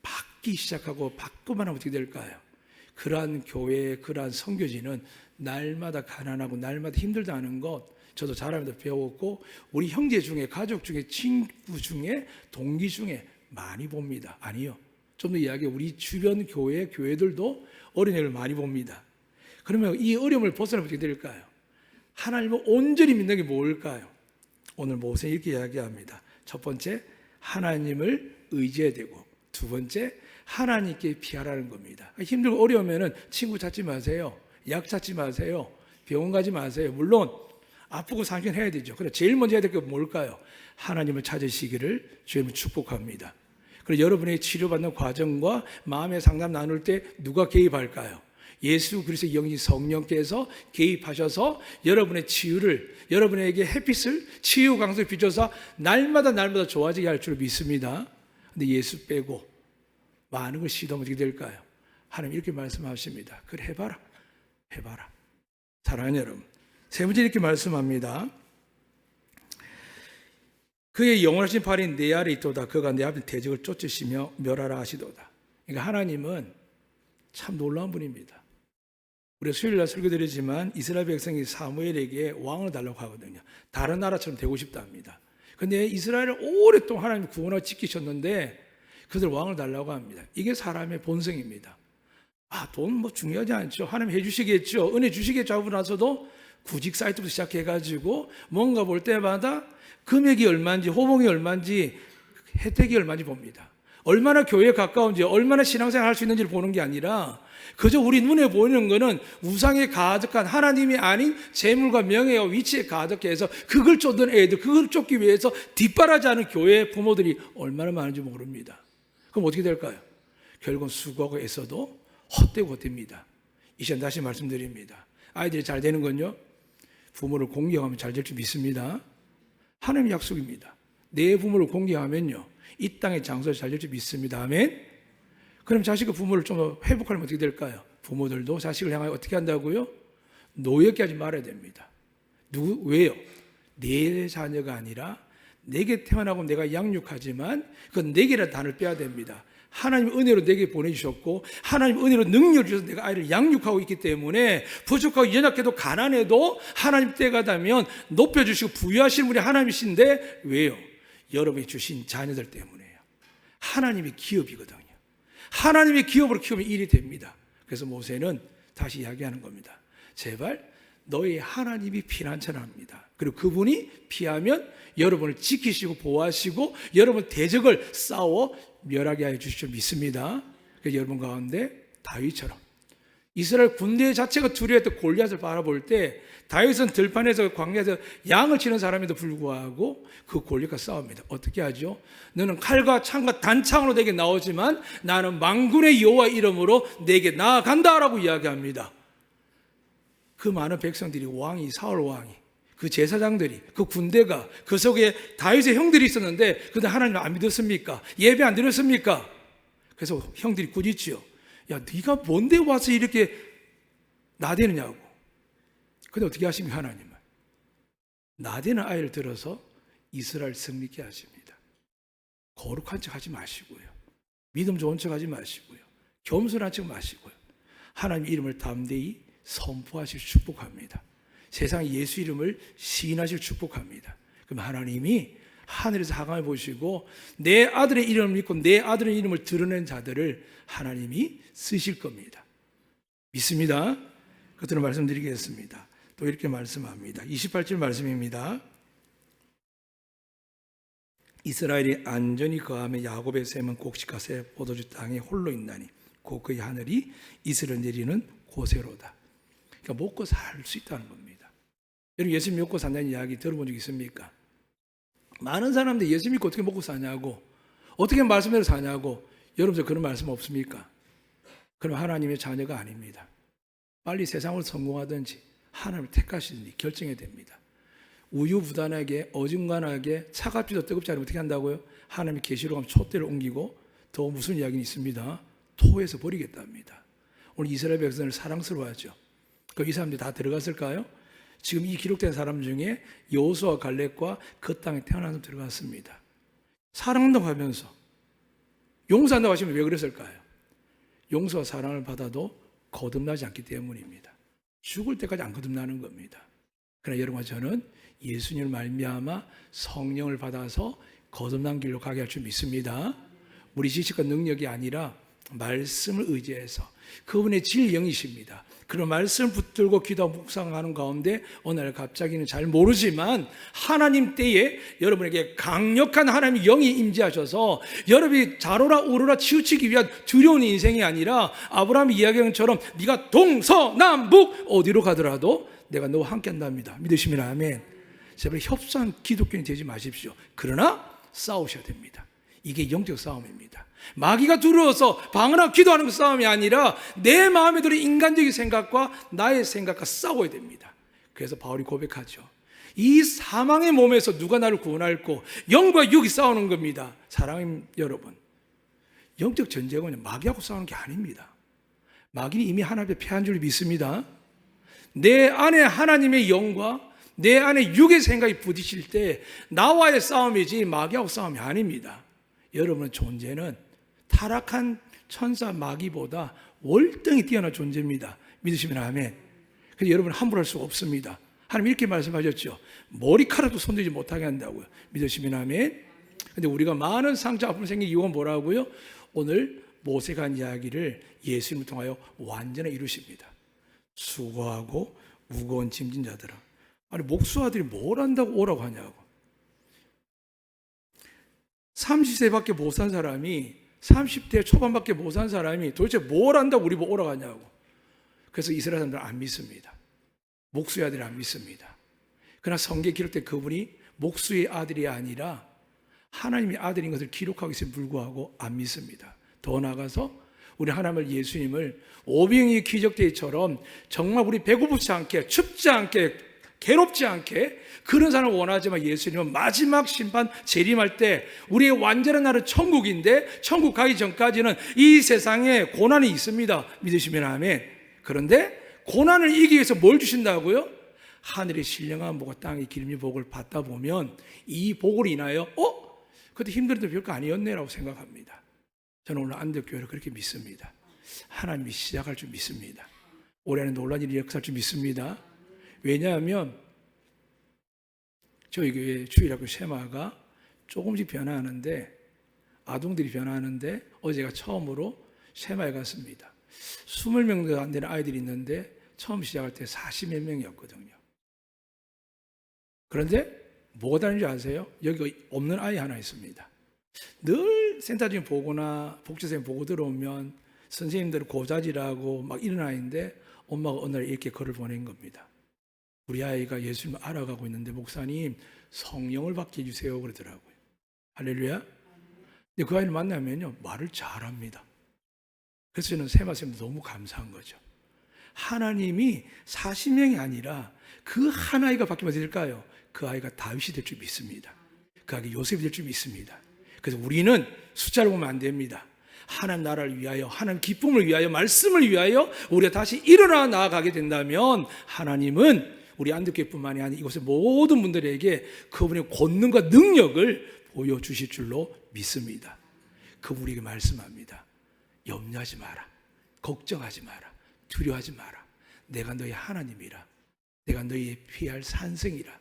받기 시작하고 받고만 하면 어떻게 될까요? 그러한 교회, 그러한 선교지는 날마다 가난하고 날마다 힘들다는 것 저도 자라면서 배웠고, 우리 형제 중에, 가족 중에, 친구 중에, 동기 중에 많이 봅니다. 아니요, 좀 더 이야기해, 우리 주변 교회, 교회들도 어린애를 많이 봅니다. 그러면 이 어려움을 벗어나면 어떻게 될까요? 하나님을 온전히 믿는 게 뭘까요? 오늘 모세 이렇게 이야기합니다. 첫 번째, 하나님을 의지해야 되고, 두 번째, 하나님께 피하라는 겁니다. 힘들고 어려우면 친구 찾지 마세요. 약 찾지 마세요. 병원 가지 마세요. 물론 아프고 상심해야 되죠. 그런데 제일 먼저 해야 될 게 뭘까요? 하나님을 찾으시기를 주님은 축복합니다. 그리고 여러분의 치료받는 과정과 마음의 상담 나눌 때 누가 개입할까요? 예수 그리스도의 영이 성령께서 개입하셔서 여러분의 치유를, 여러분에게 햇빛을, 치유 강성을 비춰서 날마다 좋아지게 할 줄 믿습니다. 근데 예수 빼고 많은 걸 시도하면 어떻게 될까요? 하나님 이렇게 말씀하십니다. 그래, 해봐라. 사랑하는 여러분, 세 번째 이렇게 말씀합니다. 그의 영원하신 팔이 내 아래 있도다. 그가 내 앞에 대적을 쫓으시며 멸하라 하시도다. 그러니까 하나님은 참 놀라운 분입니다. 우리가 수요일날 설교드리지만 이스라엘 백성이 사무엘에게 왕을 달라고 하거든요. 다른 나라처럼 되고 싶다 합니다. 그런데 이스라엘을 오랫동안 하나님이 구원하고 지키셨는데 그들 왕을 달라고 합니다. 이게 사람의 본성입니다. 돈 중요하지 않죠. 하나님 해주시겠죠. 은혜 주시겠죠 하고 나서도 구직 사이트부터 시작해가지고 뭔가 볼 때마다 금액이 얼마인지, 호봉이 얼마인지, 혜택이 얼마인지 봅니다. 얼마나 교회에 가까운지, 얼마나 신앙생활 할 수 있는지를 보는 게 아니라 그저 우리 눈에 보이는 것은 우상에 가득한, 하나님이 아닌 재물과 명예와 위치에 가득해서 그걸 쫓는 애들, 그걸 쫓기 위해서 뒷바라지하는 교회 부모들이 얼마나 많은지 모릅니다. 그럼 어떻게 될까요? 결국은 수고하고 애써도 헛되고 헛됩니다. 이 시간 다시 말씀드립니다. 아이들이 잘 되는 건요, 부모를 공경하면 잘 될 줄 믿습니다. 하나님의 약속입니다. 내 부모를 공경하면요, 이 땅의 장소에 잘 될 줄 믿습니다. 아멘. 그럼 자식과 부모를 좀 더 회복하려면 어떻게 될까요? 부모들도 자식을 향하여 어떻게 한다고요? 노엽게 하지 말아야 됩니다. 왜요? 내 자녀가 아니라 내게 태어나고 내가 양육하지만 그건 내게라는 단어를 빼야 됩니다. 하나님 은혜로 내게 보내주셨고 하나님 은혜로 능력을 주셔서 내가 아이를 양육하고 있기 때문에 부족하고 연약해도 가난해도 하나님 때가 되면 높여주시고 부유하신 분이 하나님이신데 왜요? 여러분이 주신 자녀들 때문에요. 하나님의 기업이거든요. 하나님의 기업으로 키우면 일이 됩니다. 그래서 모세는 다시 이야기하는 겁니다. 제발 너희 하나님이 피난처를 합니다. 그리고 그분이 피하면 여러분을 지키시고 보호하시고 여러분 대적을 싸워 멸하게 하여 주실 줄 믿습니다. 그래서 여러분 가운데 다윗처럼 이스라엘 군대 자체가 두려워했던 골리앗을 바라볼 때 다윗은 들판에서 광야에서 양을 치는 사람에도 불구하고 그 골리앗과 싸웁니다. 어떻게 하죠? 너는 칼과 창과 단창으로 내게 나오지만 나는 만군의 여호와 이름으로 내게 나아간다라고 이야기합니다. 그 많은 백성들이 왕이 사울 왕이 그 제사장들이 그 군대가 그 속에 다윗의 형들이 있었는데 근데 하나님 안 믿었습니까? 예배 안 드렸습니까? 그래서 형들이 꾸짖지요. 야, 네가 뭔데 와서 이렇게 나대느냐고. 근데 어떻게 하십니까? 하나님은 나대는 아이를 들어서 이스라엘 승리케 하십니다. 거룩한 척 하지 마시고요, 믿음 좋은 척 하지 마시고요, 겸손한 척 마시고요, 하나님 이름을 담대히 선포하실 축복합니다. 세상 예수 이름을 시인하실 축복합니다. 그럼 하나님이 하늘에서 하강을 보시고 내 아들의 이름을 믿고 내 아들의 이름을 드러낸 자들을 하나님이 쓰실 겁니다. 믿습니다. 그것들을 말씀드리겠습니다. 또 이렇게 말씀합니다. 28절 말씀입니다. 이스라엘이 안전히 거하며 야곱의 샘은 곡식가세 포도주 땅에 홀로 있나니 곧 그의 하늘이 이스를 내리는 곳에로다. 그러니까 먹고 살 수 있다는 겁니다. 여러분 예수 믿고 산다는 이야기 들어본 적 있습니까? 많은 사람들이 예수 믿고 어떻게 먹고 사냐고, 어떻게 말씀대로 사냐고. 여러분들 그런 말씀 없습니까? 그럼 하나님의 자녀가 아닙니다. 빨리 세상을 성공하든지 하나님을 택하시든지 결정해야 됩니다. 우유부단하게 어중간하게 차갑지도 뜨겁지 않으면 어떻게 한다고요? 하나님의 계시로 가면 촛대를 옮기고 더 무슨 이야기는 있습니다. 토해서 버리겠답니다. 오늘 이스라엘 백성을 사랑스러워하죠. 그럼 이 사람들이 다 들어갔을까요? 지금 이 기록된 사람 중에 여호수아와 갈렙과 그 땅에 태어난 사람 들어갔습니다. 사랑한다고 하면서 용서한다고 하시면 왜 그랬을까요? 용서와 사랑을 받아도 거듭나지 않기 때문입니다. 죽을 때까지 안 거듭나는 겁니다. 그러나 여러분과 저는 예수님을 말미암아 성령을 받아서 거듭난 길로 가게 할 줄 믿습니다. 우리 지식과 능력이 아니라 말씀을 의지해서 그분의 진리영이십니다. 그런 말씀을 붙들고 기도하고 묵상하는 가운데 어느 날 갑자기는 잘 모르지만 하나님 때에 여러분에게 강력한 하나님의 영이 임재하셔서 여러분이 자로라 우로라 치우치기 위한 두려운 인생이 아니라 아브라함이 이야기한 것처럼 네가 동서남북 어디로 가더라도 내가 너와 함께 한답니다. 믿으시면 아멘. 제발 협소한 기독교인 되지 마십시오. 그러나 싸우셔야 됩니다. 이게 영적 싸움입니다. 마귀가 두려워서 방어하고 기도하는 그 싸움이 아니라 내 마음에 들어 인간적인 생각과 나의 생각과 싸워야 됩니다. 그래서 바울이 고백하죠. 이 사망의 몸에서 누가 나를 구원할꼬? 영과 육이 싸우는 겁니다. 사랑하는 여러분, 영적 전쟁은 마귀하고 싸우는 게 아닙니다. 마귀는 이미 하나님 앞에 패한 줄 믿습니다. 내 안에 하나님의 영과 내 안에 육의 생각이 부딪힐 때 나와의 싸움이지 마귀하고 싸움이 아닙니다. 여러분의 존재는 타락한 천사 마귀보다 월등히 뛰어난 존재입니다. 믿으시면 아멘. 그래서 여러분 함부로 할 수가 없습니다. 하나님 이렇게 말씀하셨죠. 머리카락도 손대지 못하게 한다고요. 믿으시면 아멘. 근데 우리가 많은 상처 아픔 생긴 이유가 뭐라고요? 오늘 모세가 한 이야기를 예수님을 통하여 완전히 이루십니다. 수고하고 무거운 짐진 자들아. 아니 목수아들이 뭘 한다고 오라고 하냐고. 30세밖에 못 산 사람이 30대 초반밖에 못 산 사람이 도대체 뭘 한다고 우리 보고 오라고 하냐고. 그래서 이스라엘 사람들은 안 믿습니다. 목수의 아들이 안 믿습니다. 그러나 성경에 기록된 그분이 목수의 아들이 아니라 하나님의 아들인 것을 기록하고 있음에 불구하고 안 믿습니다. 더 나아가서 우리 하나님을 예수님을 오병이의 기적대처럼 정말 우리 배고프지 않게 춥지 않게 괴롭지 않게 그런 사람을 원하지만 예수님은 마지막 심판 재림할 때 우리의 완전한 나라는 천국인데 천국 가기 전까지는 이 세상에 고난이 있습니다. 믿으시면 아멘. 그런데 고난을 이기기 위해서 뭘 주신다고요? 하늘의 신령한 복과 땅의 기름의 복을 받다 보면 이 복을 인하여 그때 힘들어도 별거 아니었네 라고 생각합니다. 저는 오늘 안덕교회를 그렇게 믿습니다. 하나님이 시작할 줄 믿습니다. 올해는 놀라운 일이 역사할 줄 믿습니다. 왜냐하면 저희 교회 주일학교 쉐마가 조금씩 변화하는데, 아동들이 변화하는데 어제가 처음으로 쉐마에 갔습니다. 20명도 안 되는 아이들이 있는데 처음 시작할 때 40몇 명이었거든요. 그런데 뭐가 다른지 아세요? 여기 없는 아이 하나 있습니다. 늘 센터장님 보거나 복지선생님 보고 들어오면 선생님들은 고자질하고 막 이런 아이인데 엄마가 어느 날 이렇게 글을 보낸 겁니다. 우리 아이가 예수님을 알아가고 있는데 목사님 성령을 받게 해주세요 그러더라고요. 할렐루야. 근데 그 아이를 만나면요 말을 잘합니다. 그래서 저는 세마쌤 너무 감사한 거죠. 하나님이 40명이 아니라 그 한 아이가 바뀌면 될까요? 그 아이가 다윗이 될 줄 믿습니다. 그 아이가 요셉이 될 줄 믿습니다. 그래서 우리는 숫자를 보면 안 됩니다. 하나님 나라를 위하여, 하나님 기쁨을 위하여, 말씀을 위하여 우리가 다시 일어나 나아가게 된다면 하나님은 우리 안덕교회뿐만이 아니라 이곳의 모든 분들에게 그분의 권능과 능력을 보여주실 줄로 믿습니다. 그분에게 말씀합니다. 염려하지 마라. 걱정하지 마라. 두려워하지 마라. 내가 너의 하나님이라. 내가 너희의 피할 산성이라.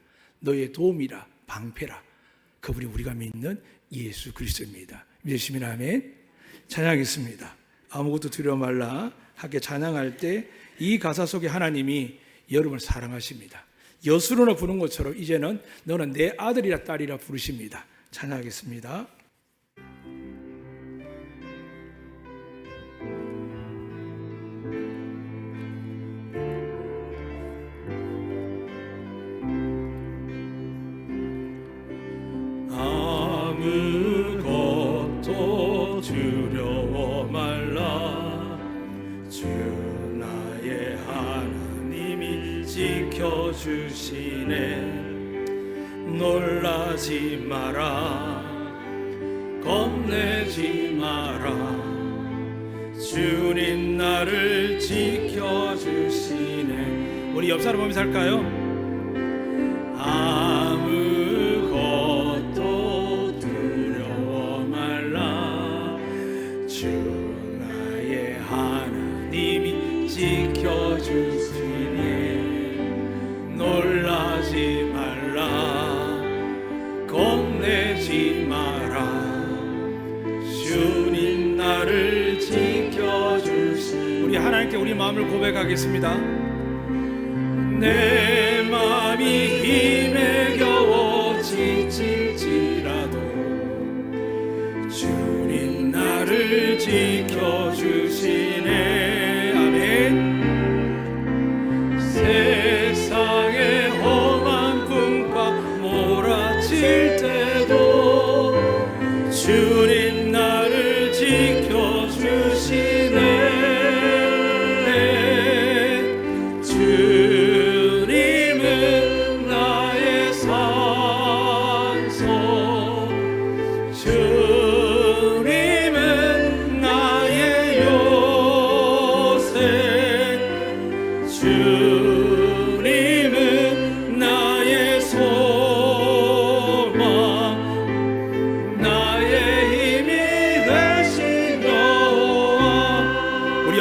너의 도움이라. 방패라. 그분이 우리가 믿는 예수 그리스도입니다. 믿으시면 아멘. 찬양하겠습니다. 아무것도 두려워 말라. 함께 찬양할 때 이 가사 속에 하나님이 여러분을 사랑하십니다. 여수로나 부른 것처럼 이제는 너는 내 아들이라 딸이라 부르십니다. 찬양하겠습니다. 아무것도 두려워 말라. 주 나의 하나님이 지켜주시네. 놀라지 마라. 겁내지 마라. 주님 나를 지켜주시네. 우리 옆 사람 보면서 할까요? 아무것도 두려워 말라. 주 나의 하나님이 지켜주시니 놀라지 말라. 겁내지 마라. 주님 나를 지켜주시니. 우리 하나님께 우리 마음을 고백하겠습니다. 내 마음이 힘에 겨워 지칠지라도 주님 나를 지켜주시네. 아멘. 세상의 험한 풍파 몰아칠 때도 주님 나를 지켜주시네.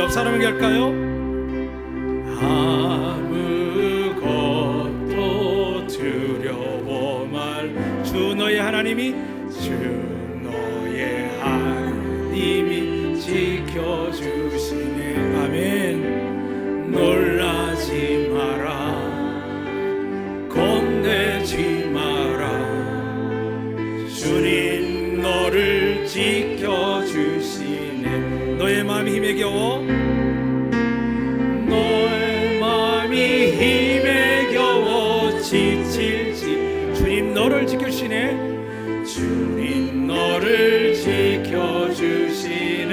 사람에게 할까요? 아무것도 두려워 말. 주 너의 하나님이 주 너의 하나님이 지켜주시네. 아멘. 놀라지 마라. 겁내지 마라. 주님 너를 지켜주시네. 너의 마음이 힘에 겨워 너의 마음이 힘에 겨워 지칠지 주님 너를 지켜주시네. 주님 너를 지켜주시네.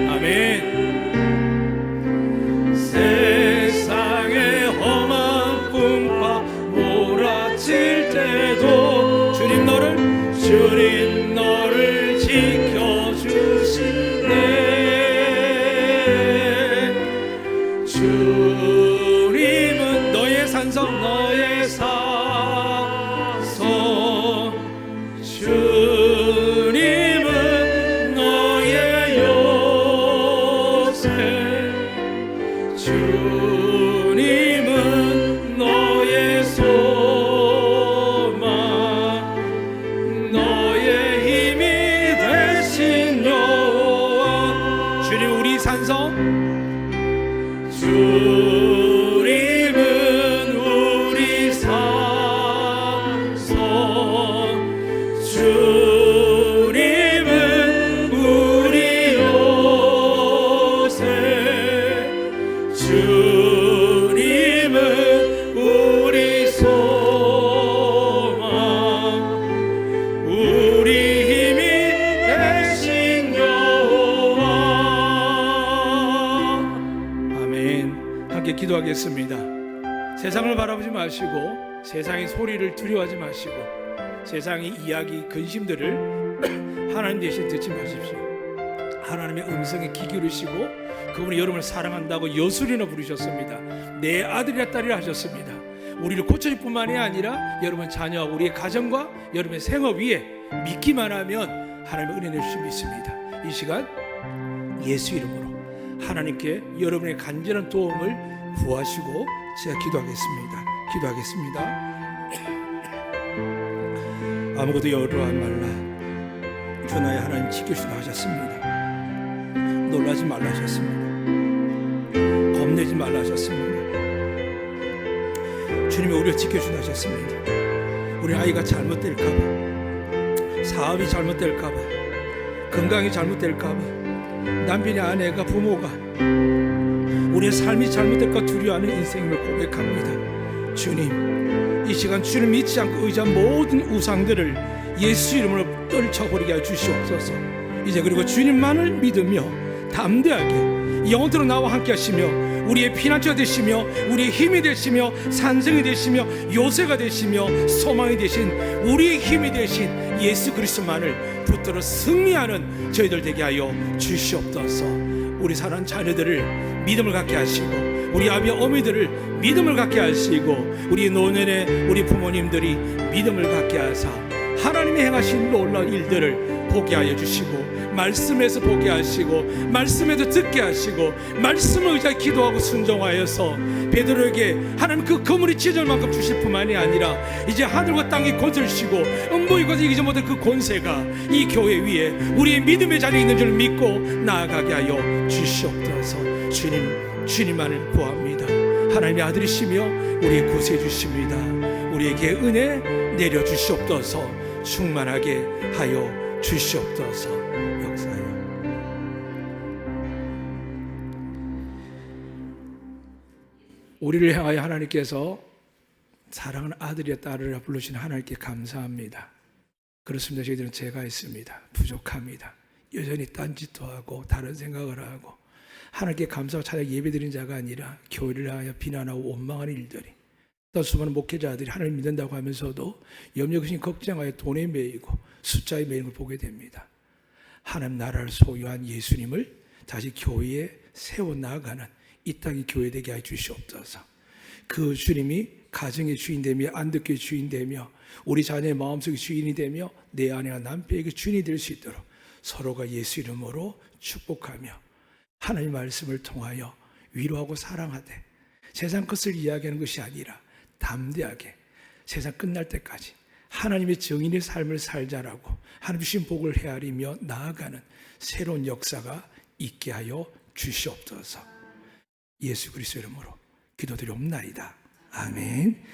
아멘. 세상의 험한 풍파 몰아칠 때도 주님 너를 지켜주시네. 주님은 너의 산성 너의 산성. 주님은 너의 기도하겠습니다. 세상을 바라보지 마시고 세상의 소리를 두려워하지 마시고 세상의 이야기 근심들을 하나님 대신 듣지 마십시오. 하나님의 음성에 귀 기울이시고 그분이 여러분을 사랑한다고 여술이나 부르셨습니다. 내 아들이라 딸이라 하셨습니다. 우리를 고쳐줄 뿐만이 아니라 여러분 자녀와 우리의 가정과 여러분의 생업 위에 믿기만 하면 하나님의 은혜 내주실 수 믿습니다. 이 시간 예수 이름으로 하나님께 여러분의 간절한 도움을 구하시고 제가 기도하겠습니다. 아무것도 여러하지 말라. 주 나의 하나님 지켜주시다 하셨습니다. 놀라지 말라 하셨습니다. 겁내지 말라 하셨습니다. 주님이 우리를 지켜주시다 하셨습니다. 우리 아이가 잘못될까봐, 사업이 잘못될까봐, 건강이 잘못될까봐, 남편이 아내가 부모가 우리의 삶이 잘못될까 두려워하는 인생을 고백합니다. 주님, 이 시간 주를 믿지 않고 의지한 모든 우상들을 예수 이름으로 떨쳐버리게 해 주시옵소서. 이제 그리고 주님만을 믿으며 담대하게 영원토록 나와 함께 하시며 우리의 피난처가 되시며 우리의 힘이 되시며 산성이 되시며 요새가 되시며 소망이 되신 우리의 힘이 되신 예수 그리스도만을 붙들어 승리하는 저희들 되게 하여 주시옵소서. 우리 사랑하는 자녀들을 믿음을 갖게 하시고 우리 아비 어미들을 믿음을 갖게 하시고 우리 노년의 우리 부모님들이 믿음을 갖게 하사 하나님이 행하신 놀라운 일들을 보게 하여 주시고 말씀에서 보게 하시고 말씀에서 듣게 하시고 말씀을 의지하여 기도하고 순종하여서 베드로에게 하나님 그 그물이 찢어질 만큼 주실 뿐만이 아니라 이제 하늘과 땅이 거슬시고 음부의 것을 이기지 못할 그 권세가 이 교회 위에 우리의 믿음의 자리에 있는 줄 믿고 나아가게 하여 주시옵소서. 주님만을 구합니다. 하나님의 아들이시며 우리의 구세해 주십니다. 우리에게 은혜 내려 주시옵소서. 충만하게 하여 주시옵소서. 역사하여 우리를 향하여 하나님께서 사랑하는 아들이야 딸이라 부르신 하나님께 감사합니다. 그렇습니다. 저희들은 죄가 있습니다. 부족합니다. 여전히 딴짓도 하고 다른 생각을 하고 하나님께 감사하고 찬양 예배드린 자가 아니라 교회를 향하여 비난하고 원망하는 일들이 또 수많은 목회자들이 하나님 믿는다고 하면서도 염려근심 걱정하여 돈에 매이고 숫자에 매이는 걸 보게 됩니다. 하나님 나라를 소유한 예수님을 다시 교회에 세워나가는 이 땅이 교회 되게 하여 주시옵소서. 그 주님이 가정의 주인되며 안독교의 주인되며 우리 자녀의 마음속의 주인이 되며 내 아내와 남편에게 주인이 될 수 있도록 서로가 예수 이름으로 축복하며 하나님의 말씀을 통하여 위로하고 사랑하되 세상 것을 이야기하는 것이 아니라 담대하게 세상 끝날 때까지 하나님의 정인의 삶을 살자라고 하나님 주신 복을 헤아리며 나아가는 새로운 역사가 있게 하여 주시옵소서. 예수 그리스도 이름으로 기도드리옵나이다. 아멘.